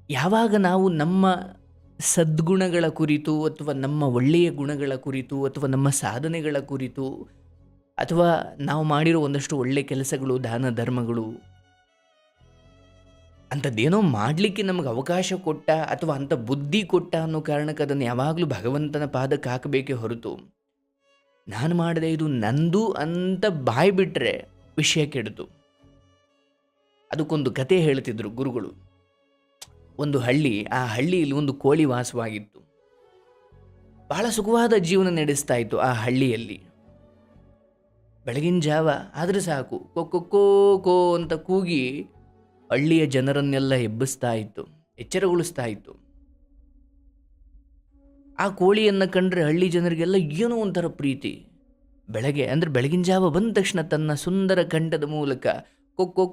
ಯಾವಾಗ ನಾವು ನಮ್ಮ ಸದ್ಗುಣಗಳ ಕುರಿತು ಅಥವಾ ನಮ್ಮ ಒಳ್ಳೆಯ ಗುಣಗಳ ಕುರಿತು ಅಥವಾ ನಮ್ಮ ಸಾಧನೆಗಳ ಕುರಿತು ಅಥವಾ ನಾವು ಮಾಡಿರೋ ಒಂದಷ್ಟು ಒಳ್ಳೆ ಕೆಲಸಗಳು, ದಾನ ಧರ್ಮಗಳು ಅಂಥದ್ದೇನೋ ಮಾಡಲಿಕ್ಕೆ ನಮಗೆ ಅವಕಾಶ ಕೊಟ್ಟ ಅಥವಾ ಅಂಥ ಬುದ್ಧಿ ಕೊಟ್ಟ ಅನ್ನೋ ಕಾರಣಕ್ಕೆ ಅದನ್ನು ಯಾವಾಗಲೂ ಭಗವಂತನ ಪಾದಕ್ಕೆ ಹಾಕಬೇಕೇ ಹೊರತು ನಾನು ಮಾಡಿದೆ ಇದು ನಂದು ಅಂತ ಬಾಯಿ ಬಿಟ್ಟರೆ ವಿಷಯ ಕೆಡ್ತು. ಅದಕ್ಕೊಂದು ಕತೆ ಹೇಳ್ತಿದ್ರು ಗುರುಗಳು. ಒಂದು ಹಳ್ಳಿ, ಆ ಹಳ್ಳಿಯಲ್ಲಿ ಒಂದು ಕೋಳಿ ವಾಸವಾಗಿತ್ತು. ಬಹಳ ಸುಖವಾದ ಜೀವನ ನಡೆಸ್ತಾ ಇತ್ತು ಆ ಹಳ್ಳಿಯಲ್ಲಿ. ಬೆಳಗಿನ ಜಾವ ಆದರೆ ಸಾಕು, ಕೊಕ್ಕೋ ಕೋ ಅಂತ ಕೂಗಿ ಹಳ್ಳಿಯ ಜನರನ್ನೆಲ್ಲ ಎಬ್ಬಿಸ್ತಾ ಇತ್ತು, ಎಚ್ಚರಗೊಳಿಸ್ತಾ ಇತ್ತು. ಆ ಕೋಳಿಯನ್ನು ಕಂಡ್ರೆ ಹಳ್ಳಿ ಜನರಿಗೆಲ್ಲ ಏನೋ ಒಂಥರ ಪ್ರೀತಿ. ಬೆಳಗ್ಗೆ ಅಂದರೆ ಬೆಳಗಿನ ಜಾವ ಬಂದ ತಕ್ಷಣ ತನ್ನ ಸುಂದರ ಕಂಠದ ಮೂಲಕ ಕೊಕ್ಕೋ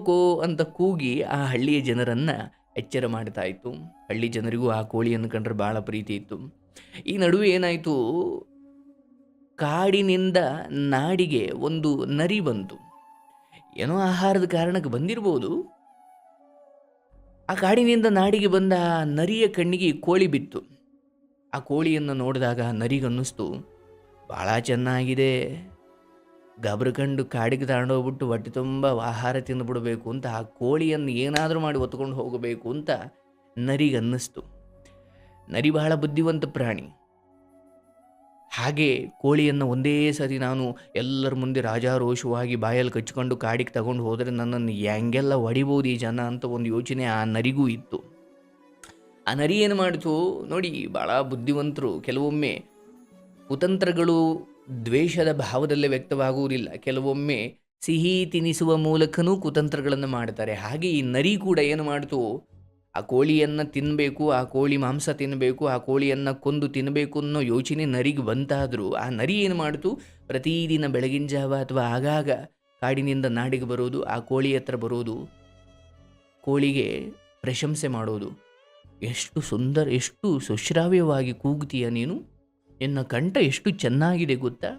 ಕೋ ಅಂತ ಕೂಗಿ ಆ ಹಳ್ಳಿಯ ಜನರನ್ನು ಎಚ್ಚರ ಮಾಡ್ತಾ ಇತ್ತು. ಹಳ್ಳಿ ಜನರಿಗೂ ಆ ಕೋಳಿಯನ್ನು ಕಂಡ್ರೆ ಭಾಳ ಪ್ರೀತಿ ಇತ್ತು. ಈ ನಡುವೆ ಏನಾಯಿತು, ಕಾಡಿನಿಂದ ನಾಡಿಗೆ ಒಂದು ನರಿ ಬಂತು. ಏನೋ ಆಹಾರದ ಕಾರಣಕ್ಕೆ ಬಂದಿರ್ಬೋದು. ಆ ಕಾಡಿನಿಂದ ನಾಡಿಗೆ ಬಂದ ಆ ನರಿಯ ಕಣ್ಣಿಗೆ ಕೋಳಿ ಬಿತ್ತು. ಆ ಕೋಳಿಯನ್ನು ನೋಡಿದಾಗ ನರಿಗನ್ನಿಸ್ತು, ಭಾಳ ಚೆನ್ನಾಗಿದೆ, ಗಬ್ರಕಂಡು ಕಾಡಿಗೆ ತಗೊಂಡೋಗ್ಬಿಟ್ಟು ಹೊಟ್ಟೆ ತುಂಬ ಆಹಾರ ತಿಂದುಬಿಡಬೇಕು ಅಂತ ಆ ಕೋಳಿಯನ್ನು ಏನಾದರೂ ಮಾಡಿ ಹೊತ್ಕೊಂಡು ಹೋಗಬೇಕು ಅಂತ ನರಿಗನ್ನಿಸ್ತು. ನರಿ ಬಹಳ ಬುದ್ಧಿವಂತ ಪ್ರಾಣಿ. ಹಾಗೆ ಕೋಳಿಯನ್ನು ಒಂದೇ ಸರಿ ನಾನು ಎಲ್ಲರ ಮುಂದೆ ರಾಜಾರೋಷವಾಗಿ ಬಾಯಲ್ಲಿ ಕಚ್ಕೊಂಡು ಕಾಡಿಗೆ ತಗೊಂಡು ಹೋದರೆ ನನ್ನನ್ನು ಹೆಂಗೆಲ್ಲ ಹೊಡಿಬೋದು ಈ ಜನ ಅಂತ ಒಂದು ಯೋಚನೆ ಆ ನರಿಗೂ ಇತ್ತು. ಆ ನರಿ ಏನು ಮಾಡಿತು ನೋಡಿ, ಭಾಳ ಬುದ್ಧಿವಂತರು. ಕೆಲವೊಮ್ಮೆ ಕುತಂತ್ರಗಳು ದ್ವೇಷದ ಭಾವದಲ್ಲೇ ವ್ಯಕ್ತವಾಗುವುದಿಲ್ಲ, ಕೆಲವೊಮ್ಮೆ ಸಿಹಿ ತಿನಿಸುವ ಮೂಲಕನೂ ಕುತಂತ್ರಗಳನ್ನು ಮಾಡ್ತಾರೆ. ಹಾಗೆ ಈ ನರಿ ಕೂಡ ಏನು ಮಾಡಿತು, ಆ ಕೋಳಿಯನ್ನು ತಿನ್ನಬೇಕು, ಆ ಕೋಳಿ ಮಾಂಸ ತಿನ್ನಬೇಕು, ಆ ಕೋಳಿಯನ್ನು ಕೊಂದು ತಿನ್ನಬೇಕು ಅನ್ನೋ ಯೋಚನೆ ನರಿಗೆ ಬಂತಾದರೂ ಆ ನರಿ ಏನು ಮಾಡಿತು, ಪ್ರತಿದಿನ ಬೆಳಗಿನ ಜಾವ ಅಥವಾ ಆಗಾಗ ಕಾಡಿನಿಂದ ನಾಡಿಗೆ ಬರೋದು, ಆ ಕೋಳಿ ಹತ್ರ ಬರೋದು, ಕೋಳಿಗೆ ಪ್ರಶಂಸೆ ಮಾಡೋದು. ಎಷ್ಟು ಸುಂದರ, ಎಷ್ಟು ಸುಶ್ರಾವ್ಯವಾಗಿ ಕೂಗುತ್ತೀಯ ನೀನು, ನಿನ್ನ ಕಂಠ ಎಷ್ಟು ಚೆನ್ನಾಗಿದೆ ಗೊತ್ತಾ,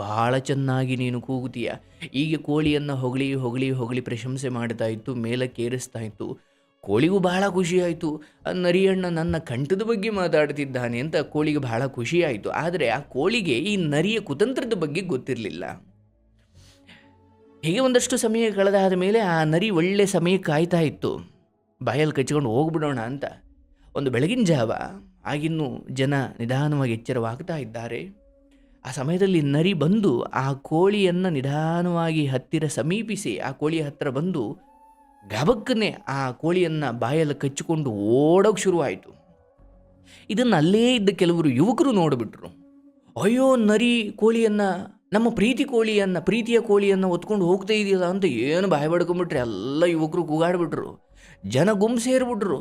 ಭಾಳ ಚೆನ್ನಾಗಿ ನೀನು ಕೂಗುತ್ತೀಯ. ಹೀಗೆ ಕೋಳಿಯನ್ನು ಹೊಗಳಿ ಹೊಗಳಿ ಹೊಗಳಿ ಪ್ರಶಂಸೆ ಮಾಡ್ತಾ ಇತ್ತು, ಮೇಲಕ್ಕೇರಿಸ್ತಾ ಇತ್ತು. ಕೋಳಿಗೂ ಬಹಳ ಖುಷಿಯಾಯಿತು. ನರಿಯಣ್ಣ ನನ್ನ ಕಂಠದ ಬಗ್ಗೆ ಮಾತಾಡ್ತಿದ್ದಾನೆ ಅಂತ ಕೋಳಿಗೆ ಬಹಳ ಖುಷಿಯಾಯಿತು. ಆದರೆ ಆ ಕೋಳಿಗೆ ಈ ನರಿಯ ಕುತಂತ್ರದ ಬಗ್ಗೆ ಗೊತ್ತಿರಲಿಲ್ಲ. ಹೀಗೆ ಒಂದಷ್ಟು ಸಮಯ ಕಳೆದಾದ ಮೇಲೆ ಆ ನರಿ ಒಳ್ಳೆ ಸಮಯ ಕಾಯ್ತಾ ಇತ್ತು, ಬಾಯಲ್ಲಿ ಕಚ್ಕೊಂಡು ಹೋಗ್ಬಿಡೋಣ ಅಂತ. ಒಂದು ಬೆಳಗಿನ ಜಾವ, ಆಗಿನ್ನೂ ಜನ ನಿಧಾನವಾಗಿ ಎಚ್ಚರವಾಗ್ತಾ ಇದ್ದಾರೆ. ಆ ಸಮಯದಲ್ಲಿ ನರಿ ಬಂದು ಆ ಕೋಳಿಯನ್ನು ನಿಧಾನವಾಗಿ ಹತ್ತಿರ ಸಮೀಪಿಸಿ ಆ ಕೋಳಿಯ ಹತ್ತಿರ ಬಂದು ಗಬಕ್ಕನೆ ಆ ಕೋಳಿಯನ್ನು ಬಾಯಲ್ಲಿ ಕಚ್ಚಿಕೊಂಡು ಓಡೋಕೆ ಶುರುವಾಯಿತು. ಇದನ್ನು ಅಲ್ಲೇ ಇದ್ದ ಕೆಲವರು ಯುವಕರು ನೋಡಿಬಿಟ್ರು. ಅಯ್ಯೋ, ನರಿ ಕೋಳಿಯನ್ನು, ನಮ್ಮ ಪ್ರೀತಿಯ ಕೋಳಿಯನ್ನು ಹೊತ್ಕೊಂಡು ಹೋಗ್ತಾ ಇದೆಯಲ್ಲ ಅಂತ ಏನು ಬಾಯಿ ಬಡ್ಕೊಂಬಿಟ್ರೆ ಎಲ್ಲ ಯುವಕರು ಕೂಗಾಡ್ಬಿಟ್ರು. ಜನ ಗುಂಪು ಸೇರಿಬಿಟ್ರು.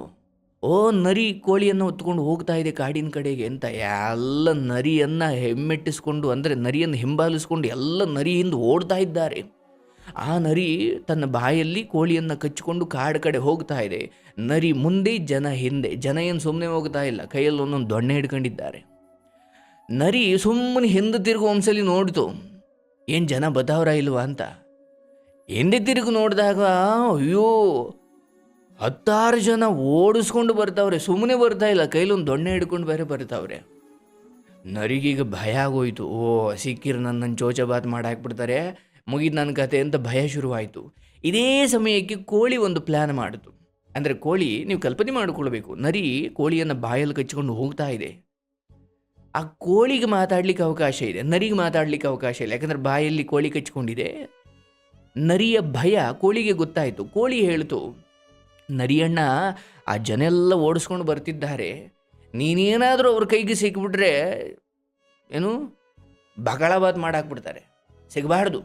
ಓ, ನರಿ ಕೋಳಿಯನ್ನು ಹೊತ್ಕೊಂಡು ಹೋಗ್ತಾ ಇದೆ ಕಾಡಿನ ಕಡೆಗೆ ಅಂತ ಎಲ್ಲ ನರಿಯನ್ನು ಹೆಮ್ಮೆಟ್ಟಿಸ್ಕೊಂಡು, ಅಂದರೆ ನರಿಯನ್ನು ಹಿಂಬಾಲಿಸ್ಕೊಂಡು ಎಲ್ಲ ನರಿಯಿಂದ ಓಡ್ತಾ ಇದ್ದಾರೆ. ಆ ನರಿ ತನ್ನ ಬಾಯಲ್ಲಿ ಕೋಳಿಯನ್ನು ಕಚ್ಚಿಕೊಂಡು ಕಾಡು ಕಡೆ ಹೋಗ್ತಾ ಇದೆ. ನರಿ ಮುಂದೆ, ಜನ ಹಿಂದೆ. ಜನ ಏನು ಸುಮ್ಮನೆ ಹೋಗ್ತಾ ಇಲ್ಲ, ಕೈಯಲ್ಲಿ ಒಂದೊಂದು ದೊಣ್ಣೆ ಹಿಡ್ಕೊಂಡಿದ್ದಾರೆ. ನರಿ ಸುಮ್ಮನೆ ಹಿಂದೆ ತಿರುಗು ಒಂದ್ಸಲಿ ನೋಡಿತು, ಏನು ಜನ ಬತಾವ್ರ ಇಲ್ವಾ ಅಂತ. ಹಿಂದೆ ತಿರುಗು ನೋಡಿದಾಗ ಅಯ್ಯೋ, 10 ಜನ ಓಡಿಸ್ಕೊಂಡು ಬರ್ತಾವ್ರೆ, ಸುಮ್ಮನೆ ಬರ್ತಾ ಇಲ್ಲ, ಕೈಲೊಂದು ದೊಣ್ಣೆ ಹಿಡ್ಕೊಂಡು ಬೇರೆ ಬರ್ತಾವ್ರೆ. ನರಿಗೀಗ ಭಯ ಆಗೋಯ್ತು. ಓ, ಸಿಕ್ಕಿರು ನನ್ನನ್ನು ಚೋಚಬಾತ್ ಮಾಡಾಕ್ಬಿಡ್ತಾರೆ, ಮುಗಿದು ನನ್ನ ಕತೆ ಅಂತ ಭಯ ಶುರುವಾಯಿತು. ಇದೇ ಸಮಯಕ್ಕೆ ಕೋಳಿ ಒಂದು ಪ್ಲ್ಯಾನ್ ಮಾಡಿತು. ಅಂದರೆ ಕೋಳಿ, ನೀವು ಕಲ್ಪನೆ ಮಾಡಿಕೊಳ್ಬೇಕು, ನರಿ ಕೋಳಿಯನ್ನು ಬಾಯಲ್ಲಿ ಕಚ್ಚಿಕೊಂಡು ಹೋಗ್ತಾ ಇದೆ. ಆ ಕೋಳಿಗೆ ಮಾತಾಡಲಿಕ್ಕೆ ಅವಕಾಶ ಇದೆ, ನರಿಗೆ ಮಾತಾಡಲಿಕ್ಕೆ ಅವಕಾಶ ಇಲ್ಲ. ಯಾಕಂದರೆ ಬಾಯಲ್ಲಿ ಕೋಳಿ ಕಚ್ಕೊಂಡಿದೆ. ನರಿಯ ಭಯ ಕೋಳಿಗೆ ಗೊತ್ತಾಯಿತು. ಕೋಳಿ ಹೇಳ್ತು, ನರಿಯಣ್ಣ, ಆ ಜನ ಎಲ್ಲ ಓಡಿಸ್ಕೊಂಡು ಬರ್ತಿದ್ದಾರೆ, ನೀನೇನಾದರೂ ಅವ್ರ ಕೈಗೆ ಸಿಕ್ಬಿಟ್ರೆ ಏನು ಬಗಳಬಾತ್ ಮಾಡಾಕ್ಬಿಡ್ತಾರೆ, ಸಿಗಬಾರ್ದು.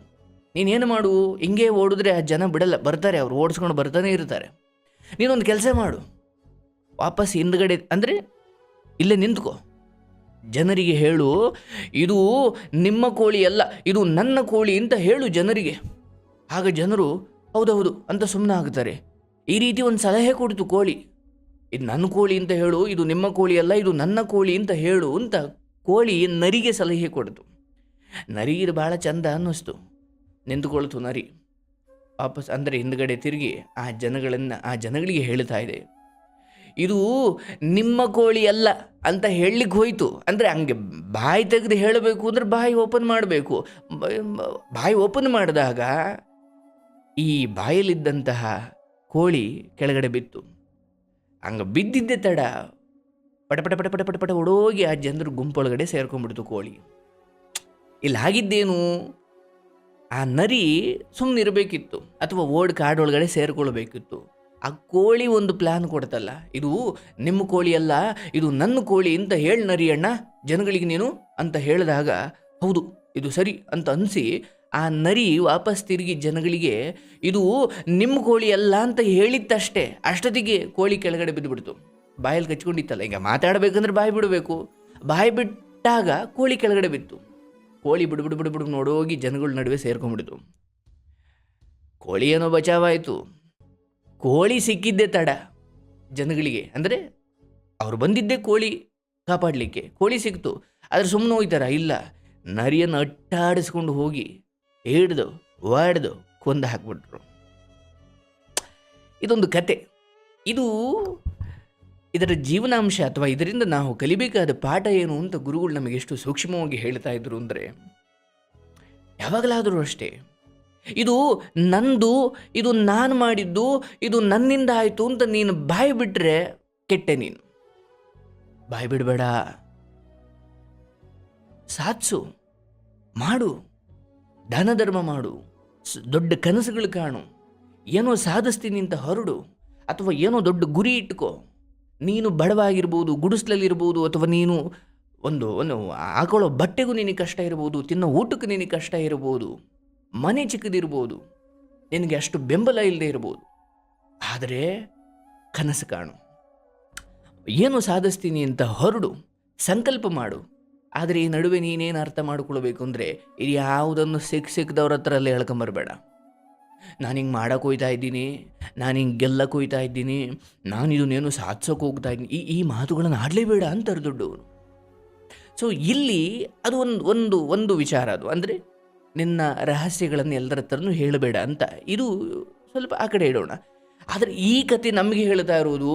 ನೀನೇನು ಮಾಡು, ಹಿಂಗೆ ಓಡಿದ್ರೆ ಆ ಜನ ಬಿಡಲ್ಲ, ಬರ್ತಾರೆ, ಅವ್ರು ಓಡಿಸ್ಕೊಂಡು ಬರ್ತಾನೆ ಇರ್ತಾರೆ. ನೀನೊಂದು ಕೆಲಸ ಮಾಡು, ವಾಪಸ್ ಹಿಂದ್ಗಡೆ ಅಂದರೆ ಇಲ್ಲೇ ನಿಂತ್ಕೋ, ಜನರಿಗೆ ಹೇಳು ಇದು ನಿಮ್ಮ ಕೋಳಿ ಅಲ್ಲ, ಇದು ನನ್ನ ಕೋಳಿ ಅಂತ ಹೇಳು ಜನರಿಗೆ. ಆಗ ಜನರು ಹೌದೌದು ಅಂತ ಸುಮ್ಮನೆ ಆಗ್ತಾರೆ. ಈ ರೀತಿ ಒಂದು ಸಲಹೆ ಕೊಡ್ತು ಕೋಳಿ. ಇದು ನನ್ನ ಕೋಳಿ ಅಂತ ಹೇಳು, ಇದು ನಿಮ್ಮ ಕೋಳಿ ಅಲ್ಲ, ಇದು ನನ್ನ ಕೋಳಿ ಅಂತ ಹೇಳು ಅಂತ ಕೋಳಿ ನರಿಗೆ ಸಲಹೆ ಕೊಡ್ತು. ನರಿಗೆ ಇದು ಭಾಳ ಚಂದ ಅನ್ನಿಸ್ತು. ನಿಂತುಕೊಳ್ತು ನರಿ. ವಾಪಸ್ ಅಂದರೆ ಹಿಂದ್ಗಡೆ ತಿರುಗಿ ಆ ಜನಗಳಿಗೆ ಹೇಳ್ತಾ ಇದೆ, ಇದು ನಿಮ್ಮ ಕೋಳಿ ಅಲ್ಲ ಅಂತ ಹೇಳಲಿಕ್ಕೆ ಹೋಯ್ತು. ಅಂದರೆ ಹಂಗೆ ಬಾಯಿ ತೆಗೆದು ಹೇಳಬೇಕು ಅಂದರೆ ಬಾಯಿ ಓಪನ್ ಮಾಡಬೇಕು. ಬಾಯಿ ಓಪನ್ ಮಾಡಿದಾಗ ಈ ಬಾಯಲ್ಲಿದ್ದಂತಹ ಕೋಳಿ ಕೆಳಗಡೆ ಬಿತ್ತು. ಹಂಗೆ ಬಿದ್ದಿದ್ದೆ ತಡ ಪಟ ಪಟ ಪಟ ಪಟ ಪಟ ಪಟ ಓಡೋಗಿ ಆ ಜನರ ಗುಂಪೊಳಗಡೆ ಸೇರ್ಕೊಂಡ್ಬಿಡ್ತು ಕೋಳಿ. ಇಲ್ಲಿ ಆಗಿದ್ದೇನು, ಆ ನರಿ ಸುಮ್ಮನಿರಬೇಕಿತ್ತು ಅಥವಾ ಕಾಡೊಳಗಡೆ ಸೇರ್ಕೊಳ್ಬೇಕಿತ್ತು. ಆ ಕೋಳಿ ಒಂದು ಪ್ಲ್ಯಾನ್ ಕೊಡ್ತಲ್ಲ, ಇದು ನಿಮ್ಮ ಕೋಳಿ ಅಲ್ಲ, ಇದು ನನ್ನ ಕೋಳಿ ಅಂತ ಹೇಳಿ ನರಿ ಅಣ್ಣ ಜನಗಳಿಗೆ ನೀನು ಅಂತ ಹೇಳಿದಾಗ, ಹೌದು ಇದು ಸರಿ ಅಂತ ಅನಿಸಿ ಆ ನರಿ ವಾಪಸ್ ತಿರುಗಿ ಜನಗಳಿಗೆ ಇದು ನಿಮ್ಮ ಕೋಳಿ ಅಲ್ಲ ಅಂತ ಹೇಳಿತ್ತಷ್ಟೇ. ಅಷ್ಟೊತ್ತಿಗೆ ಕೋಳಿ ಕೆಳಗಡೆ ಬಿದ್ದುಬಿಡ್ತು. ಬಾಯಲ್ಲಿ ಕಚ್ಕೊಂಡಿತ್ತಲ್ಲ, ಈಗ ಮಾತಾಡಬೇಕಂದ್ರೆ ಬಾಯಿ ಬಿಡಬೇಕು. ಬಾಯಿ ಬಿಟ್ಟಾಗ ಕೋಳಿ ಕೆಳಗಡೆ ಬಿತ್ತು. ಕೋಳಿ ಬಿಡು ನೋಡೋಗಿ ಜನಗಳ ನಡುವೆ ಸೇರ್ಕೊಂಡ್ಬಿಡ್ತು. ಕೋಳಿ ಏನೋ ಬಚಾವಾಯಿತು. ಕೋಳಿ ಸಿಕ್ಕಿದ್ದೆ ತಡ ಜನಗಳಿಗೆ, ಅಂದರೆ ಅವ್ರು ಬಂದಿದ್ದೇ ಕೋಳಿ ಕಾಪಾಡಲಿಕ್ಕೆ. ಕೋಳಿ ಸಿಕ್ತು, ಆದರೆ ಸುಮ್ಮನೆ ಹೋಗ್ತಾರ? ಇಲ್ಲ, ನರಿಯನ್ನು ಅಟ್ಟಾಡಿಸ್ಕೊಂಡು ಹೋಗಿ ಹಿಡ್ದು ವಾಡ್ದು ಕೊಂದು ಹಾಕ್ಬಿಟ್ರು. ಇದೊಂದು ಕತೆ. ಇದರ ಜೀವನಾಂಶ ಅಥವಾ ಇದರಿಂದ ನಾವು ಕಲಿಬೇಕಾದ ಪಾಠ ಏನು ಅಂತ ಗುರುಗಳು ನಮಗೆ ಎಷ್ಟು ಸೂಕ್ಷ್ಮವಾಗಿ ಹೇಳ್ತಾ ಇದ್ರು ಅಂದರೆ, ಯಾವಾಗಲಾದರೂ ಅಷ್ಟೇ ಇದು ನಂದು, ಇದು ನಾನು ಮಾಡಿದ್ದು, ಇದು ನನ್ನಿಂದ ಆಯಿತು ಅಂತ ನೀನು ಬಾಯಿ ಬಿಟ್ಟರೆ ಕೆಟ್ಟೆ. ನೀನು ಬಾಯಿ ಬಿಡಬೇಡ, ಸಾಧಿಸು, ಮಾಡು, ದಾನ ಧರ್ಮ ಮಾಡು, ದೊಡ್ಡ ಕನಸುಗಳು ಕಾಣು, ಏನೋ ಸಾಧಿಸ್ತೀನಿ ಅಂತ ಹೊರಡು, ಅಥವಾ ಏನೋ ದೊಡ್ಡ ಗುರಿ ಇಟ್ಕೋ. ನೀನು ಬಡವಾಗಿರ್ಬೋದು, ಗುಡಿಸ್ಲಲ್ಲಿರ್ಬೋದು, ಅಥವಾ ನೀನು ಒಂದು ಹಾಕೊಳ್ಳೋ ಬಟ್ಟೆಗೂ ನಿನಗೆ ಕಷ್ಟ ಇರ್ಬೋದು, ತಿನ್ನೋ ಊಟಕ್ಕೆ ನಿನಗೆ ಕಷ್ಟ ಇರ್ಬೋದು, ಮನೆ ಚಿಕ್ಕದಿರ್ಬೋದು, ನಿನಗೆ ಅಷ್ಟು ಬೆಂಬಲ ಇಲ್ಲದೆ ಇರ್ಬೋದು. ಆದರೆ ಕನಸು ಕಾಣು, ಏನು ಸಾಧಿಸ್ತೀನಿ ಅಂತ ಹೊರಡು, ಸಂಕಲ್ಪ ಮಾಡು. ಆದರೆ ಈ ನಡುವೆ ನೀನೇನು ಅರ್ಥ ಮಾಡ್ಕೊಳ್ಬೇಕು ಅಂದರೆ, ಇದು ಯಾವುದನ್ನು ಸಿಕ್ಕದವ್ರ ಹತ್ರ ಅಲ್ಲೇ ಹೇಳ್ಕೊಂಬರ್ಬೇಡ. ನಾನು ಹಿಂಗೆ ಮಾಡೋಕೆ ಹೋಗ್ತಾ ಇದ್ದೀನಿ, ನಾನು ಹಿಂಗೆ ಗೆಲ್ಲಕ್ಕೆ ಹೋಗ್ತಾ ಇದ್ದೀನಿ, ನಾನು ಇದನ್ನೇನು ಸಾಧಿಸೋಕೆ ಹೋಗ್ತಾ ಇದ್ದೀನಿ, ಈ ಮಾತುಗಳನ್ನು ಆಡಲೇಬೇಡ ಅಂತಾರೆ ದೊಡ್ಡವರು. ಸೊ ಇಲ್ಲಿ ಅದು ಒಂದು ವಿಚಾರ. ಅದು ಅಂದರೆ ನಿನ್ನ ರಹಸ್ಯಗಳನ್ನು ಎಲ್ಲರ ಹತ್ರನೂ ಹೇಳಬೇಡ ಅಂತ. ಇದು ಸ್ವಲ್ಪ ಆ ಕಡೆ ಇಡೋಣ. ಆದರೆ ಈ ಕತೆ ನಮಗೆ ಹೇಳ್ತಾ ಇರೋದು,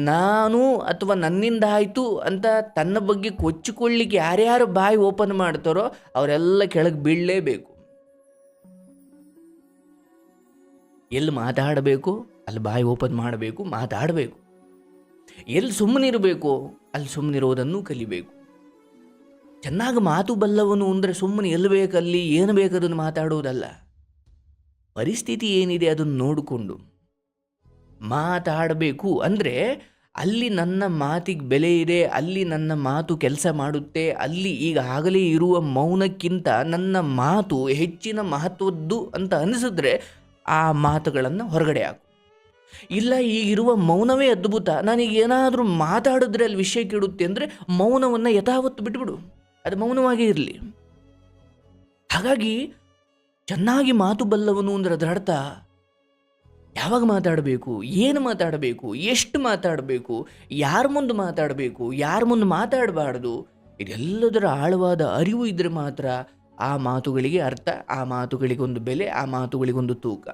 ನಾನು ಅಥವಾ ನನ್ನಿಂದ ಆಯಿತು ಅಂತ ತನ್ನ ಬಗ್ಗೆ ಕೊಚ್ಚಿಕೊಳ್ಳಿಕ್ಕೆ ಯಾರ್ಯಾರು ಬಾಯಿ ಓಪನ್ ಮಾಡ್ತಾರೋ ಅವರೆಲ್ಲ ಕೆಳಗೆ ಬೀಳಲೇಬೇಕು. ಎಲ್ಲಿ ಮಾತಾಡಬೇಕು ಅಲ್ಲಿ ಬಾಯಿ ಓಪನ್ ಮಾಡಬೇಕು, ಮಾತಾಡಬೇಕು. ಎಲ್ಲಿ ಸುಮ್ಮನಿರಬೇಕು ಅಲ್ಲಿ ಸುಮ್ಮನಿರೋದನ್ನು ಕಲಿಬೇಕು. ಚೆನ್ನಾಗಿ ಮಾತು ಬಲ್ಲವನು ಅಂದರೆ ಸುಮ್ಮನೆ ಎಲ್ಲಿ ಬೇಕಲ್ಲಿ ಏನು ಬೇಕದನ್ನು ಮಾತಾಡೋದಲ್ಲ. ಪರಿಸ್ಥಿತಿ ಏನಿದೆ ಅದನ್ನು ನೋಡಿಕೊಂಡು ಮಾತಾಡಬೇಕು. ಅಂದರೆ ಅಲ್ಲಿ ನನ್ನ ಮಾತಿಗೆ ಬೆಲೆ ಇದೆ, ಅಲ್ಲಿ ನನ್ನ ಮಾತು ಕೆಲಸ ಮಾಡುತ್ತೆ, ಅಲ್ಲಿ ಈಗಾಗಲೇ ಇರುವ ಮೌನಕ್ಕಿಂತ ನನ್ನ ಮಾತು ಹೆಚ್ಚಿನ ಮಹತ್ವದ್ದು ಅಂತ ಅನಿಸಿದ್ರೆ ಆ ಮಾತುಗಳನ್ನು ಹೊರಗಡೆ ಹಾಕು. ಇಲ್ಲ, ಈಗಿರುವ ಮೌನವೇ ಅದ್ಭುತ, ನಾನೀಗ ಏನಾದರೂ ಮಾತಾಡಿದ್ರೆ ಅಲ್ಲಿ ವಿಷಯ ಕೆಡುತ್ತೆ ಅಂದರೆ ಮೌನವನ್ನು ಯಥಾವತ್ತು ಬಿಟ್ಬಿಡು, ಅದು ಮೌನವಾಗೇ ಇರಲಿ. ಹಾಗಾಗಿ ಚೆನ್ನಾಗಿ ಮಾತು ಬಲ್ಲವನು ಅಂದರೆ ಅದರ ಅರ್ಥ ಯಾವಾಗ ಮಾತಾಡಬೇಕು, ಏನು ಮಾತಾಡಬೇಕು, ಎಷ್ಟು ಮಾತಾಡಬೇಕು, ಯಾರ ಮುಂದೆ ಮಾತಾಡಬೇಕು, ಯಾರ ಮುಂದೆ ಮಾತಾಡಬಾರ್ದು, ಇದೆಲ್ಲದರ ಆಳವಾದ ಅರಿವು ಇದ್ದರೆ ಮಾತ್ರ ಆ ಮಾತುಗಳಿಗೆ ಅರ್ಥ, ಆ ಮಾತುಗಳಿಗೊಂದು ಬೆಲೆ, ಆ ಮಾತುಗಳಿಗೊಂದು ತೂಕ.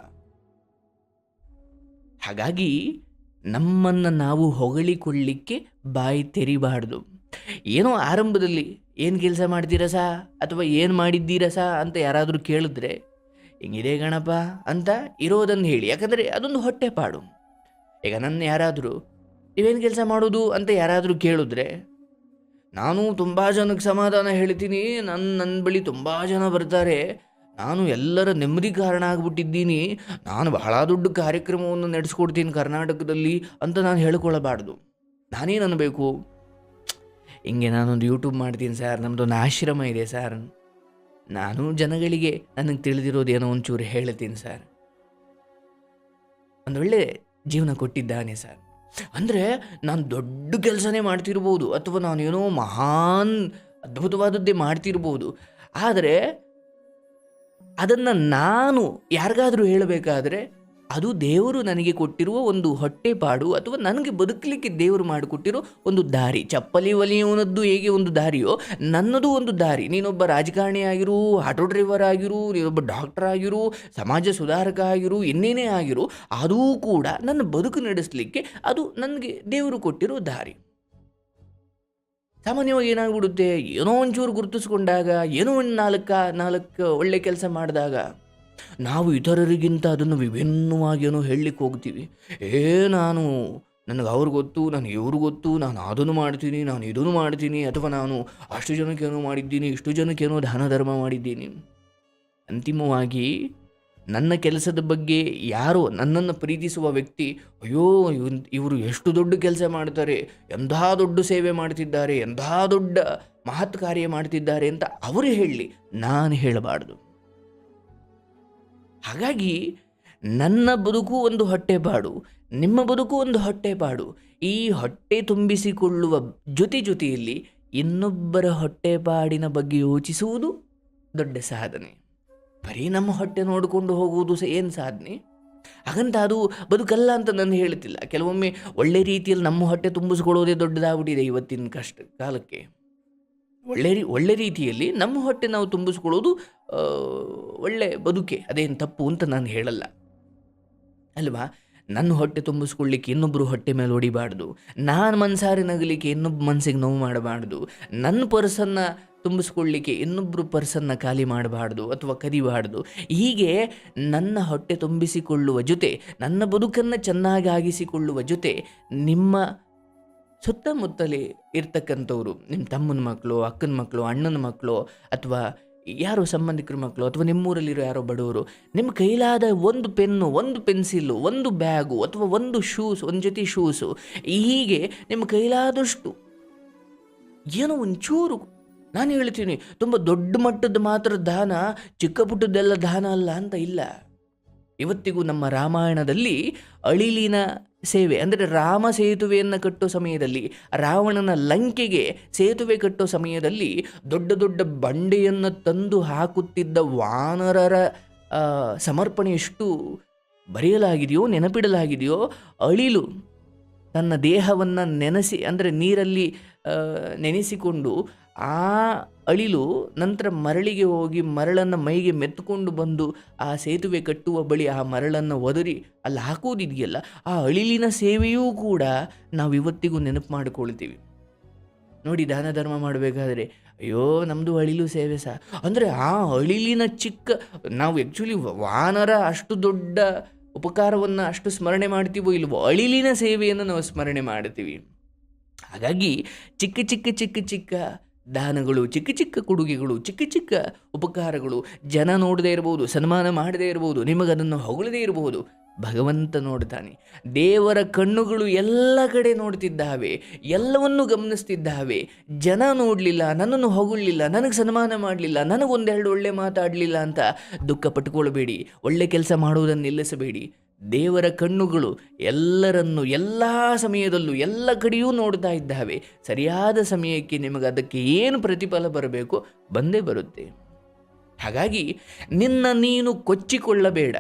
ಹಾಗಾಗಿ ನಮ್ಮನ್ನು ನಾವು ಹೊಗಳಿಕೊಳ್ಳಿಕ್ಕೆ ಬಾಯಿ ತೆರಿಬಾರ್ದು. ಏನೋ ಆರಂಭದಲ್ಲಿ ಏನು ಕೆಲಸ ಮಾಡ್ತೀರಾ ಸಾ ಅಥವಾ ಏನು ಮಾಡಿದ್ದೀರಾ ಸಾ ಅಂತ ಯಾರಾದರೂ ಕೇಳಿದ್ರೆ ಹಿಂಗಿದೆ ಗಣಪ ಅಂತ ಇರೋದನ್ನು ಹೇಳಿ. ಯಾಕಂದರೆ ಅದೊಂದು ಹೊಟ್ಟೆಪಾಡು. ಈಗ ನನ್ನ ಯಾರಾದರೂ ನೀವೇನು ಕೆಲಸ ಮಾಡೋದು ಅಂತ ಯಾರಾದರೂ ಕೇಳಿದ್ರೆ ನಾನು ತುಂಬ ಜನಕ್ಕೆ ಸಮಾಧಾನ ಹೇಳ್ತೀನಿ, ನನ್ನ ಬಳಿ ತುಂಬ ಜನ ಬರ್ತಾರೆ, ನಾನು ಎಲ್ಲರ ನೆಮ್ಮದಿ ಕಾರಣ ಆಗಿಬಿಟ್ಟಿದ್ದೀನಿ, ನಾನು ಬಹಳ ದೊಡ್ಡ ಕಾರ್ಯಕ್ರಮವನ್ನು ನಡೆಸ್ಕೊಡ್ತೀನಿ ಕರ್ನಾಟಕದಲ್ಲಿ ಅಂತ ನಾನು ಹೇಳ್ಕೊಳ್ಳಬಾರ್ದು. ನಾನೇನು ಅನ್ನಬೇಕು, ಹಿಂಗೆ ನಾನೊಂದು ಯೂಟ್ಯೂಬ್ ಮಾಡ್ತೀನಿ ಸರ್, ನಮ್ಮದೊಂದು ಆಶ್ರಮ ಇದೆ ಸರ್, ನಾನು ಜನಗಳಿಗೆ ನನಗೆ ತಿಳಿದಿರೋದು ಏನೋ ಒಂಚೂರು ಹೇಳ್ತೀನಿ ಸರ್, ಒಂದು ಒಳ್ಳೆ ಜೀವನ ಕೊಟ್ಟಿದ್ದಾನೆ ಸರ್. ಅಂದರೆ ನಾನು ದೊಡ್ಡ ಕೆಲಸನೇ ಮಾಡ್ತಿರ್ಬೋದು ಅಥವಾ ನಾನೇನೋ ಮಹಾನ್ ಅದ್ಭುತವಾದದ್ದೇ ಮಾಡ್ತಿರ್ಬೋದು. ಆದರೆ ಅದನ್ನು ನಾನು ಯಾರಿಗಾದರೂ ಹೇಳಬೇಕಾದ್ರೆ ಅದು ದೇವರು ನನಗೆ ಕೊಟ್ಟಿರುವ ಒಂದು ಹೊಟ್ಟೆಪಾಡು, ಅಥವಾ ನನಗೆ ಬದುಕಲಿಕ್ಕೆ ದೇವರು ಮಾಡಿಕೊಟ್ಟಿರೋ ಒಂದು ದಾರಿ. ಚಪ್ಪಲಿ ಒಲಿಯುವನದ್ದು ಹೇಗೆ ಒಂದು ದಾರಿಯೋ, ನನ್ನದು ಒಂದು ದಾರಿ. ನೀನೊಬ್ಬ ರಾಜಕಾರಣಿ ಆಗಿರು, ಆಟೋ ಡ್ರೈವರ್ ಆಗಿರು, ನೀನೊಬ್ಬ ಡಾಕ್ಟರ್ ಆಗಿರು, ಸಮಾಜ ಸುಧಾರಕ ಆಗಿರು, ಇನ್ನೇನೇ ಆಗಿರು, ಅದೂ ಕೂಡ ನನ್ನ ಬದುಕು ನಡೆಸಲಿಕ್ಕೆ ಅದು ನನಗೆ ದೇವರು ಕೊಟ್ಟಿರೋ ದಾರಿ. ಸಾಮಾನ್ಯವಾಗಿ ಏನಾಗ್ಬಿಡುತ್ತೆ, ಏನೋ ಒಂಚೂರು ಗುರುತಿಸ್ಕೊಂಡಾಗ, ಏನೋ ಒಂದು ನಾಲ್ಕು ಒಳ್ಳೆ ಕೆಲಸ ಮಾಡಿದಾಗ ನಾವು ಇತರರಿಗಿಂತ ಅದನ್ನು ವಿಭಿನ್ನವಾಗಿ ಏನೋ ಹೇಳಲಿಕ್ಕೆ ಹೋಗ್ತೀವಿ. ನನಗೆ ಅವ್ರು ಗೊತ್ತು, ನನಗೆ ಇವ್ರು ಗೊತ್ತು, ನಾನು ಅದನ್ನು ಮಾಡ್ತೀನಿ, ನಾನು ಇದನ್ನು ಮಾಡ್ತೀನಿ, ಅಥವಾ ನಾನು ಅಷ್ಟು ಜನಕ್ಕೇನೋ ಮಾಡಿದ್ದೀನಿ, ಇಷ್ಟು ಜನಕ್ಕೇನೋ ದಾನ ಧರ್ಮ ಮಾಡಿದ್ದೀನಿ. ಅಂತಿಮವಾಗಿ ನನ್ನ ಕೆಲಸದ ಬಗ್ಗೆ ಯಾರೋ ನನ್ನನ್ನು ಪ್ರೀತಿಸುವ ವ್ಯಕ್ತಿ, ಅಯ್ಯೋ ಇವರು ಎಷ್ಟು ದೊಡ್ಡ ಕೆಲಸ ಮಾಡ್ತಾರೆ, ಎಂಥ ದೊಡ್ಡ ಸೇವೆ ಮಾಡ್ತಿದ್ದಾರೆ, ಎಂಥ ದೊಡ್ಡ ಮಹತ್ ಕಾರ್ಯ ಮಾಡ್ತಿದ್ದಾರೆ ಅಂತ ಅವರು ಹೇಳಲಿ, ನಾನು ಹೇಳಬಾರ್ದು. ಹಾಗಾಗಿ ನನ್ನ ಬದುಕು ಒಂದು ಹೊಟ್ಟೆಪಾಡು, ನಿಮ್ಮ ಬದುಕು ಒಂದು ಹೊಟ್ಟೆಪಾಡು. ಈ ಹೊಟ್ಟೆ ತುಂಬಿಸಿಕೊಳ್ಳುವ ಜೊತೆಯಲ್ಲಿ ಇನ್ನೊಬ್ಬರ ಹೊಟ್ಟೆಪಾಡಿನ ಬಗ್ಗೆ ಯೋಚಿಸುವುದು ದೊಡ್ಡ ಸಾಧನೆ. ಬರೀ ನಮ್ಮ ಹೊಟ್ಟೆ ನೋಡಿಕೊಂಡು ಹೋಗುವುದು ಏನು ಸಾಧನೆ? ಹಾಗಂತ ಅದು ಬದುಕಲ್ಲ ಅಂತ ನಾನು ಹೇಳ್ತಿಲ್ಲ. ಕೆಲವೊಮ್ಮೆ ಒಳ್ಳೆ ರೀತಿಯಲ್ಲಿ ನಮ್ಮ ಹೊಟ್ಟೆ ತುಂಬಿಸ್ಕೊಳ್ಳೋದೇ ದೊಡ್ಡದಾಗ್ಬಿಟ್ಟಿದೆ ಇವತ್ತಿನ ಕಾಲಕ್ಕೆ. ಒಳ್ಳೆ ರೀತಿಯಲ್ಲಿ ನಮ್ಮ ಹೊಟ್ಟೆ ನಾವು ತುಂಬಿಸ್ಕೊಳ್ಳೋದು ಒಳ್ಳೆ ಬದುಕೆ, ಅದೇನು ತಪ್ಪು ಅಂತ ನಾನು ಹೇಳಲ್ಲ ಅಲ್ವಾ. ನನ್ನ ಹೊಟ್ಟೆ ತುಂಬಿಸ್ಕೊಳ್ಳಿಕ್ಕೆ ಇನ್ನೊಬ್ಬರು ಹೊಟ್ಟೆ ಮೇಲೆ ಹೊಡಿಬಾರ್ದು, ನಾನು ಮನಸಾರೆ ನಗಲಿಕ್ಕೆ ಇನ್ನೊಬ್ಬ ಮನಸ್ಸಿಗೆ ನೋವು ಮಾಡಬಾರ್ದು, ನನ್ನ ಪರ್ಸನ್ನು ತುಂಬಿಸ್ಕೊಳ್ಳಿಕ್ಕೆ ಇನ್ನೊಬ್ಬರು ಪರ್ಸನ್ನ ಖಾಲಿ ಮಾಡಬಾರ್ದು ಅಥವಾ ಕದಿಬಾರ್ದು. ಹೀಗೆ ನನ್ನ ಹೊಟ್ಟೆ ತುಂಬಿಸಿಕೊಳ್ಳುವ ಜೊತೆ, ನನ್ನ ಬದುಕನ್ನು ಚೆನ್ನಾಗಿ ಆಗಿಸಿಕೊಳ್ಳುವ ಜೊತೆ, ನಿಮ್ಮ ಸುತ್ತಮುತ್ತಲೇ ಇರ್ತಕ್ಕಂಥವ್ರು, ನಿಮ್ಮ ತಮ್ಮನ ಮಕ್ಕಳು, ಅಕ್ಕನ ಮಕ್ಕಳು, ಅಣ್ಣನ ಮಕ್ಕಳು, ಅಥವಾ ಯಾರೋ ಸಂಬಂಧಿಕರ ಮಕ್ಕಳು, ಅಥವಾ ನಿಮ್ಮೂರಲ್ಲಿರೋ ಯಾರೋ ಬಡವರು, ನಿಮ್ಮ ಕೈಲಾದ ಒಂದು ಪೆನ್ನು, ಒಂದು ಪೆನ್ಸಿಲ್ಲು, ಒಂದು ಬ್ಯಾಗು, ಅಥವಾ ಒಂದು ಜೊತೆ ಶೂಸು, ಹೀಗೆ ನಿಮ್ಮ ಕೈಲಾದಷ್ಟು ಏನೋ ಒಂಚೂರು, ನಾನು ಹೇಳ್ತೀನಿ ತುಂಬ ದೊಡ್ಡ ಮಟ್ಟದ ಮಾತ್ರ ದಾನ, ಚಿಕ್ಕ ಪುಟ್ಟದ್ದೆಲ್ಲ ದಾನ ಅಲ್ಲ ಅಂತ ಇಲ್ಲ. ಇವತ್ತಿಗೂ ನಮ್ಮ ರಾಮಾಯಣದಲ್ಲಿ ಅಳಿಲಿನ ಸೇವೆ, ಅಂದರೆ ರಾಮ ಸೇತುವೆಯನ್ನು ಕಟ್ಟೋ ಸಮಯದಲ್ಲಿ, ರಾವಣನ ಲಂಕೆಗೆ ಸೇತುವೆ ಕಟ್ಟೋ ಸಮಯದಲ್ಲಿ ದೊಡ್ಡ ದೊಡ್ಡ ಬಂಡೆಯನ್ನು ತಂದು ಹಾಕುತ್ತಿದ್ದ ವಾನರರ ಸಮರ್ಪಣೆ ಎಷ್ಟು ಬರೆಯಲಾಗಿದೆಯೋ, ನೆನಪಿಡಲಾಗಿದೆಯೋ. ಅಳಿಲು ತನ್ನ ದೇಹವನ್ನು ಅಂದರೆ ನೀರಲ್ಲಿ ನೆನೆಸಿಕೊಂಡು, ಆ ಅಳಿಲು ನಂತರ ಮರಳಿಗೆ ಹೋಗಿ ಮರಳನ್ನು ಮೈಗೆ ಮೆತ್ತುಕೊಂಡು ಬಂದು ಆ ಸೇತುವೆ ಕಟ್ಟುವ ಬಳಿ ಆ ಮರಳನ್ನು ಒದರಿ ಅಲ್ಲಿ ಹಾಕುವುದಿದೆಯಲ್ಲ, ಆ ಅಳಿಲಿನ ಸೇವೆಯೂ ಕೂಡ ನಾವು ಇವತ್ತಿಗೂ ನೆನಪು ಮಾಡಿಕೊಳ್ತೀವಿ. ನೋಡಿ, ದಾನ ಧರ್ಮ ಮಾಡಬೇಕಾದ್ರೆ ಅಯ್ಯೋ ನಮ್ಮದು ಅಳಿಲು ಸೇವೆ ಅಂದರೆ ಆ ಅಳಿಲಿನ ನಾವು ಆ್ಯಕ್ಚುಲಿ ವಾನರ ಅಷ್ಟು ದೊಡ್ಡ ಉಪಕಾರವನ್ನು ಅಷ್ಟು ಸ್ಮರಣೆ ಮಾಡ್ತೀವೋ ಇಲ್ವೋ, ಅಳಿಲಿನ ಸೇವೆಯನ್ನು ನಾವು ಸ್ಮರಣೆ ಮಾಡ್ತೀವಿ. ಹಾಗಾಗಿ ಚಿಕ್ಕ ದಾನಗಳು, ಚಿಕ್ಕ ಕೊಡುಗೆಗಳು, ಚಿಕ್ಕ ಉಪಕಾರಗಳು ಜನ ನೋಡದೇ ಇರಬಹುದು, ಸನ್ಮಾನ ಮಾಡದೇ ಇರಬಹುದು, ನಿಮಗದನ್ನು ಹೊಗಳದೇ ಇರಬಹುದು, ಭಗವಂತ ನೋಡ್ತಾನೆ. ದೇವರ ಕಣ್ಣುಗಳು ಎಲ್ಲ ಕಡೆ ನೋಡ್ತಿದ್ದಾವೆ, ಎಲ್ಲವನ್ನೂ ಗಮನಿಸ್ತಿದ್ದಾವೆ. ಜನ ನೋಡಲಿಲ್ಲ, ನನ್ನನ್ನು ಹೊಗಳಲಿಲ್ಲ, ನನಗೆ ಸನ್ಮಾನ ಮಾಡಲಿಲ್ಲ, ನನಗೊಂದೆರಡು ಒಳ್ಳೆ ಮಾತಾಡಲಿಲ್ಲ ಅಂತ ದುಃಖ ಪಟ್ಕೊಳ್ಬೇಡಿ, ಒಳ್ಳೆ ಕೆಲಸ ಮಾಡುವುದನ್ನು ನಿಲ್ಲಿಸಬೇಡಿ. ದೇವರ ಕಣ್ಣುಗಳು ಎಲ್ಲರನ್ನು ಎಲ್ಲ ಸಮಯದಲ್ಲೂ ಎಲ್ಲ ಕಡೆಯೂ ನೋಡ್ತಾ ಇದ್ದಾವೆ. ಸರಿಯಾದ ಸಮಯಕ್ಕೆ ನಿಮಗೆ ಅದಕ್ಕೆ ಏನು ಪ್ರತಿಫಲ ಬರಬೇಕು ಬಂದೇ ಬರುತ್ತೆ. ಹಾಗಾಗಿ ನೀನು ಕೊಚ್ಚಿಕೊಳ್ಳಬೇಡ,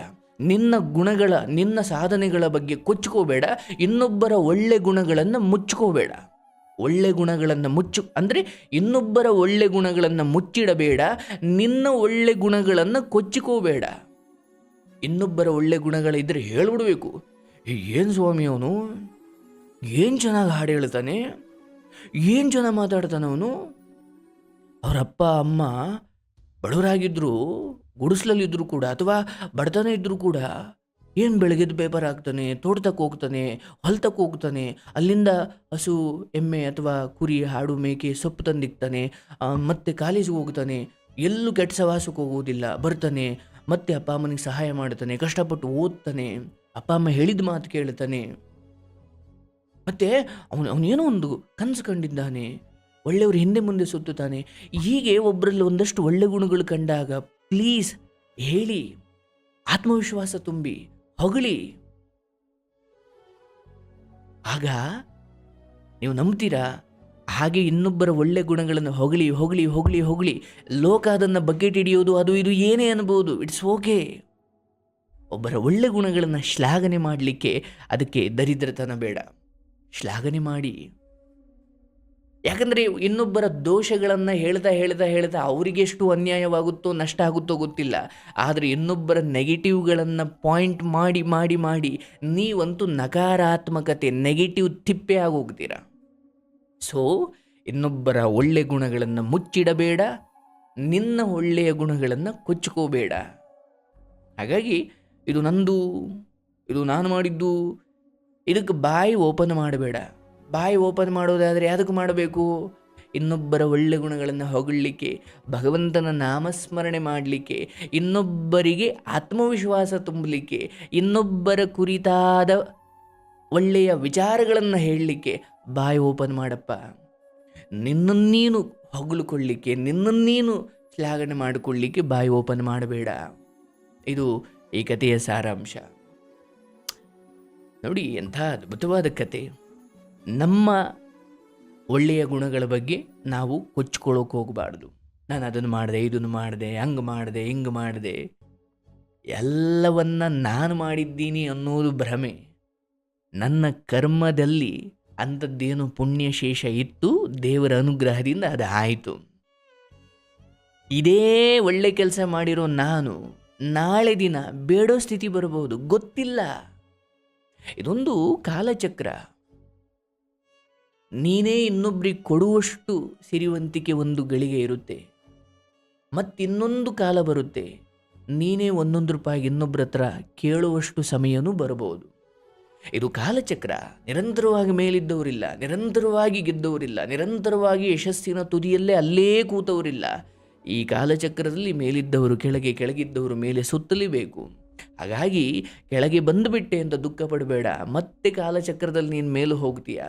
ನಿನ್ನ ಗುಣಗಳ, ನಿನ್ನ ಸಾಧನೆಗಳ ಬಗ್ಗೆ ಕೊಚ್ಚಿಕೋಬೇಡ, ಇನ್ನೊಬ್ಬರ ಒಳ್ಳೆ ಗುಣಗಳನ್ನು ಮುಚ್ಚಿಕೋಬೇಡ. ಒಳ್ಳೆ ಗುಣಗಳನ್ನು ಅಂದರೆ ಇನ್ನೊಬ್ಬರ ಒಳ್ಳೆ ಗುಣಗಳನ್ನು ಮುಚ್ಚಿಡಬೇಡ, ನಿನ್ನ ಒಳ್ಳೆ ಗುಣಗಳನ್ನು ಕೊಚ್ಚಿಕೋಬೇಡ. ಇನ್ನೊಬ್ಬರ ಒಳ್ಳೆ ಗುಣಗಳಿದ್ದರೆ ಹೇಳ್ಬಿಡ್ಬೇಕು, ಏನು ಸ್ವಾಮಿ ಅವನು, ಏನು ಚೆನ್ನಾಗಿ ಹಾಡು ಹೇಳ್ತಾನೆ, ಏನು ಚೆನ್ನಾಗಿ ಮಾತಾಡ್ತಾನೆ ಅವನು, ಅವರಪ್ಪ ಅಮ್ಮ ಬಡವರಾಗಿದ್ದರು, ಗುಡಿಸ್ಲಲ್ಲಿದ್ದರೂ ಕೂಡ, ಅಥವಾ ಬಡತನ ಇದ್ದರೂ ಕೂಡ ಏನು ಬೆಳಗ್ಗೆದ್ದು ಪೇಪರ್ ಹಾಕ್ತಾನೆ, ತೋಟಕ್ಕೆ ಹೋಗ್ತಾನೆ, ಹೊಲಕ್ಕೆ ಹೋಗ್ತಾನೆ, ಅಲ್ಲಿಂದ ಹಸು ಎಮ್ಮೆ ಅಥವಾ ಕುರಿ ಆಡು ಮೇಕೆ ಸೊಪ್ಪು ತಂದಿಕ್ತಾನೆ, ಮತ್ತೆ ಕಾಲೇಜಿಗೆ ಹೋಗ್ತಾನೆ, ಎಲ್ಲೂ ಕೆಟ್ಟ ಸವಾಸಕ್ಕೆ ಹೋಗುವುದಿಲ್ಲ, ಬರ್ತಾನೆ, ಮತ್ತೆ ಅಪ್ಪ ಅಮ್ಮನಿಗೆ ಸಹಾಯ ಮಾಡ್ತಾನೆ, ಕಷ್ಟಪಟ್ಟು ಓದ್ತಾನೆ, ಅಪ್ಪ ಅಮ್ಮ ಹೇಳಿದ ಮಾತು ಕೇಳ್ತಾನೆ, ಮತ್ತು ಅವನೇನೋ ಒಂದು ಕನಸು ಕಂಡಿದ್ದಾನೆ, ಒಳ್ಳೆಯವ್ರ ಹಿಂದೆ ಮುಂದೆ ಸುತ್ತುತ್ತಾನೆ. ಹೀಗೆ ಒಬ್ಬರಲ್ಲಿ ಒಂದಷ್ಟು ಒಳ್ಳೆ ಗುಣಗಳು ಕಂಡಾಗ ಪ್ಲೀಸ್ ಹೇಳಿ, ಆತ್ಮವಿಶ್ವಾಸ ತುಂಬಿ ಹೊಗಳಿ. ಆಗ ನೀವು ನಂಬ್ತೀರಾ? ಹಾಗೆ ಇನ್ನೊಬ್ಬರ ಒಳ್ಳೆ ಗುಣಗಳನ್ನು ಹೊಗಳಿ ಹೊಗಳಿ ಹೊಗಳಿ ಹೊಗಳಿ ಲೋಕ ಅದನ್ನು ಬಕೆಟ್ ಹಿಡಿಯೋದು, ಅದು ಇದು ಏನೇ ಅನ್ಬೋದು, ಇಟ್ಸ್ ಓಕೆ. ಒಬ್ಬರ ಒಳ್ಳೆ ಗುಣಗಳನ್ನು ಶ್ಲಾಘನೆ ಮಾಡಲಿಕ್ಕೆ ಅದಕ್ಕೆ ದರಿದ್ರತನ ಬೇಡ. ಶ್ಲಾಘನೆ ಮಾಡಿ. ಯಾಕಂದರೆ ಇನ್ನೊಬ್ಬರ ದೋಷಗಳನ್ನು ಹೇಳ್ತಾ ಹೇಳ್ತಾ ಹೇಳ್ತಾ ಅವರಿಗೆಷ್ಟು ಅನ್ಯಾಯವಾಗುತ್ತೋ ನಷ್ಟ ಆಗುತ್ತೋ ಗೊತ್ತಿಲ್ಲ. ಆದರೆ ಇನ್ನೊಬ್ಬರ ನೆಗೆಟಿವ್ಗಳನ್ನು ಪಾಯಿಂಟ್ ಮಾಡಿ ಮಾಡಿ ಮಾಡಿ ನೀವಂತೂ ನಕಾರಾತ್ಮಕತೆ ನೆಗೆಟಿವ್ ತಿಪ್ಪೆ ಆಗೋಗ್ತೀರ. ಸೊ ಇನ್ನೊಬ್ಬರ ಒಳ್ಳೆ ಗುಣಗಳನ್ನು ಮುಚ್ಚಿಡಬೇಡ, ನಿನ್ನ ಒಳ್ಳೆಯ ಗುಣಗಳನ್ನು ಕೊಚ್ಕೋಬೇಡ. ಹಾಗಾಗಿ ಇದು ನಂದು, ಇದು ನಾನು ಮಾಡಿದ್ದು, ಇದಕ್ಕೆ ಬಾಯಿ ಓಪನ್ ಮಾಡಬೇಡ. ಬಾಯಿ ಓಪನ್ ಮಾಡೋದಾದರೆ ಅದಕ್ಕೆ ಮಾಡಬೇಕು, ಇನ್ನೊಬ್ಬರ ಒಳ್ಳೆ ಗುಣಗಳನ್ನು ಹೊಗಳಲಿಕ್ಕೆ, ಭಗವಂತನ ನಾಮಸ್ಮರಣೆ ಮಾಡಲಿಕ್ಕೆ, ಇನ್ನೊಬ್ಬರಿಗೆ ಆತ್ಮವಿಶ್ವಾಸ ತುಂಬಲಿಕ್ಕೆ, ಇನ್ನೊಬ್ಬರ ಕುರಿತಾದ ಒಳ್ಳೆಯ ವಿಚಾರಗಳನ್ನು ಹೇಳಲಿಕ್ಕೆ ಬಾಯಿ ಓಪನ್ ಮಾಡಪ್ಪ. ನಿನ್ನನ್ನೀನು ಹೊಗಳಿಕೊಳ್ಳಿಕ್ಕೆ, ನಿನ್ನನ್ನೀನು ಶ್ಲಾಘನೆ ಮಾಡಿಕೊಳ್ಳಿಕ್ಕೆ ಬಾಯಿ ಓಪನ್ ಮಾಡಬೇಡ. ಇದು ಈ ಕಥೆಯ ಸಾರಾಂಶ. ನೋಡಿ, ಎಂಥ ಅದ್ಭುತವಾದ ಕತೆ. ನಮ್ಮ ಒಳ್ಳೆಯ ಗುಣಗಳ ಬಗ್ಗೆ ನಾವು ಕೊಚ್ಕೊಳ್ಳೋಕೆ ಹೋಗಬಾರ್ದು. ನಾನು ಅದನ್ನು ಮಾಡಿದೆ, ಇದನ್ನು ಮಾಡಿದೆ, ಹಂಗೆ ಮಾಡಿದೆ, ಹಿಂಗೆ ಮಾಡಿದೆ, ಎಲ್ಲವನ್ನ ನಾನು ಮಾಡಿದ್ದೀನಿ ಅನ್ನೋದು ಭ್ರಮೆ. ನನ್ನ ಕರ್ಮದಲ್ಲಿ ಅಂಥದ್ದೇನು ಪುಣ್ಯಶೇಷ ಇತ್ತು, ದೇವರ ಅನುಗ್ರಹದಿಂದ ಅದು ಆಯಿತು. ಇದೇ ಒಳ್ಳೆ ಕೆಲಸ ಮಾಡಿರೋ ನಾನು ನಾಳೆ ದಿನ ಬೇಡೋ ಸ್ಥಿತಿ ಬರಬಹುದು, ಗೊತ್ತಿಲ್ಲ. ಇದೊಂದು ಕಾಲಚಕ್ರ. ನೀನೇ ಇನ್ನೊಬ್ರಿಗೆ ಕೊಡುವಷ್ಟು ಸಿರಿವಂತಿಕೆ ಒಂದು ಗಳಿಗೆ ಇರುತ್ತೆ, ಮತ್ತಿನ್ನೊಂದು ಕಾಲ ಬರುತ್ತೆ ನೀನೇ 1 ರೂಪಾಯಿ ಇನ್ನೊಬ್ಬರ ಹತ್ರ ಕೇಳುವಷ್ಟು ಸಮಯನೂ ಬರಬಹುದು. ಇದು ಕಾಲಚಕ್ರ. ನಿರಂತರವಾಗಿ ಮೇಲಿದ್ದವರಿಲ್ಲ, ನಿರಂತರವಾಗಿ ಗೆದ್ದವರಿಲ್ಲ, ನಿರಂತರವಾಗಿ ಯಶಸ್ಸಿನ ತುದಿಯಲ್ಲೇ ಅಲ್ಲೇ ಕೂತವರಿಲ್ಲ. ಈ ಕಾಲಚಕ್ರದಲ್ಲಿ ಮೇಲಿದ್ದವರು ಕೆಳಗೆ, ಕೆಳಗಿದ್ದವರು ಮೇಲೆ ಸುತ್ತಲೇಬೇಕು. ಹಾಗಾಗಿ ಕೆಳಗೆ ಬಂದುಬಿಟ್ಟೆ ಅಂತ ದುಃಖ ಪಡಬೇಡ. ಮತ್ತೆ ಕಾಲಚಕ್ರದಲ್ಲಿ ನೀನು ಮೇಲೂ ಹೋಗ್ತೀಯ.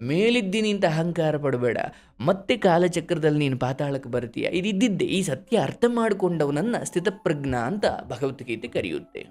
ಮೇಲಿದ್ದೀನಿ ಅಂತ ಅಹಂಕಾರ ಪಡಬೇಡ. ಮತ್ತೆ ಕಾಲಚಕ್ರದಲ್ಲಿ ನೀನು ಪಾತಾಳಕ್ಕೆ ಬರ್ತೀಯ. ಇದಿದ್ದಿದ್ದೆ. ಈ ಸತ್ಯ ಅರ್ಥ ಮಾಡಿಕೊಂಡವನನ್ನು ಸ್ಥಿತಪ್ರಜ್ಞ ಅಂತ ಭಗವದ್ಗೀತೆ ಕರೆಯುತ್ತೆ.